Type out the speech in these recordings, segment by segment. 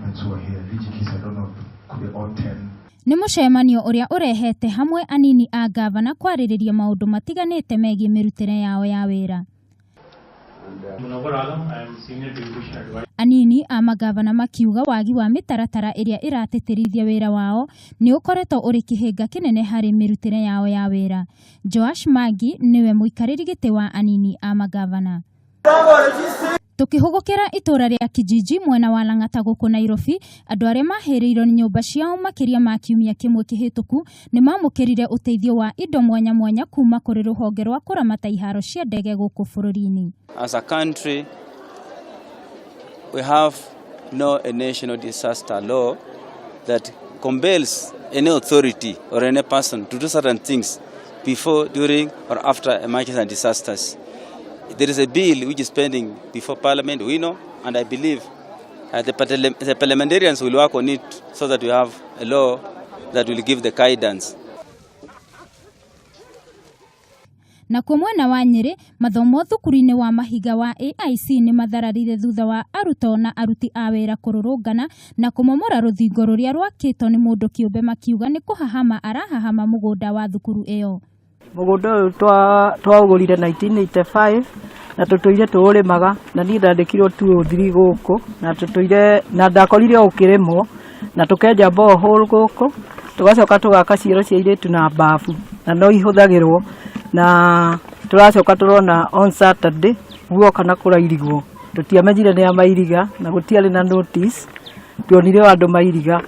governments who are here, Lijikis, I don't know, could be all 10. Nĩ mũcemanio ũrĩa ũrehete hamwe anini a gavana kwarĩrĩria maũndũ matiganĩte megiĩ mĩrutĩre yao ya wĩra. Anini a magavana makiuga wagi wa mĩtaratara ĩrĩa ĩratĩtĩrithia wĩra wao nĩ ũkoretwo ũrĩ kĩhĩnga kĩnene harĩ mĩrutĩre yao ya wĩra. Joash Magi nĩwe mũikarĩri gĩtĩ wa anini a magavana. Tukihugukira itura ria Kijiji mwena wa Lang'ata gũkũ Nairobi, andũ arĩa mahĩrĩirwo nĩ nyũmba ciao makĩria ma kiumia kĩmwe kĩhĩtũku nĩ mamũkĩrire ũteithio wa indo mwanya mwanya kuma kũrĩ rũhonge rwa kũramata iharo cia ndege gũkũ bũrũri-inĩ. As a country, we have no a national disaster law that compels any authority or any person to do certain things before, during or after emergencies and disasters. There is a bill which is pending before Parliament, we know, and I believe the parliamentarians will work on it so that we have a law that will give the guidance. Na kwa mwena wa Nyeri, mathomo thukuru-inĩ wa Mahiga wa AIC nĩ mathararire thutha wa arutwo na aruti a wĩra kũrũrũngana na kũmomora rũthingo rũrĩa rwakĩtwo nĩ mũndũ kĩũmbe makiuga nĩ kũhahama arahahama mũgũnda wa thukuru ĩyo. Mũgũnda ũyũ twagũrire 1985 na tũtũire tũũrĩmaga na niĩ ndandĩkirwo 203 gũkũ na tũtũire na ndakorire ũkĩrĩmwo na tũkenja borehole gũkũ tũgacoka tũgaka ciero cia airĩtu na bafu na no ihũthagĩrwo na tũracoka tũrona on Saturday guoka na kũrairigwo tũtiamenyire nĩ amairiga na gũtiarĩ na notice tuonire andũ mairiga.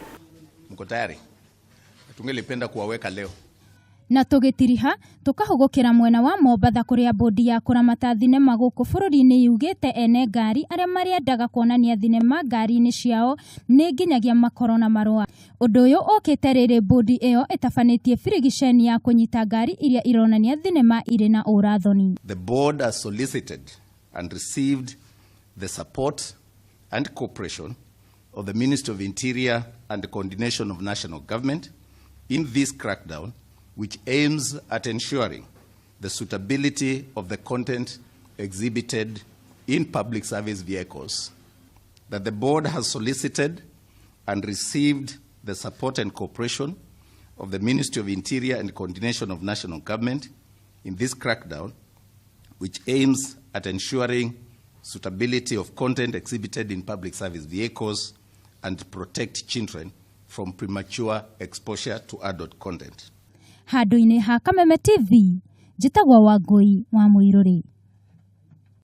Mko tayari? Tungelipenda kuwaweka leo. Na tũgĩtiriha tukahũgũkĩra mwena wa Mombatha kũrĩa bodi ya kũramata thinema gũkũ bũrũri-inĩ yugĩte ene ngari arĩa marĩendaga kuonania thinema ngari-inĩ ciao nĩ nginyagia makorwo na marũa. Ũndũ ũyũ ũkĩte rĩrĩ bodi ĩyo ĩtabanĩtie birigiceni ya kũnyita ngari iria ironania thinema irĩ na ũrathoni. The board has solicited and received the support and cooperation of the Ministry of Interior and the Coordination of National Government in this crackdown, which aims at ensuring the suitability of the content exhibited in public service vehicles, that the board has solicited and received the support and cooperation of the Ministry of Interior and Coordination of National Government in this crackdown, which aims at ensuring suitability of content exhibited in public service vehicles and protect children from premature exposure to adult content. Handũ-inĩ ha Kameme TV, njĩtagwo Wangũi wa Mũirũrĩ.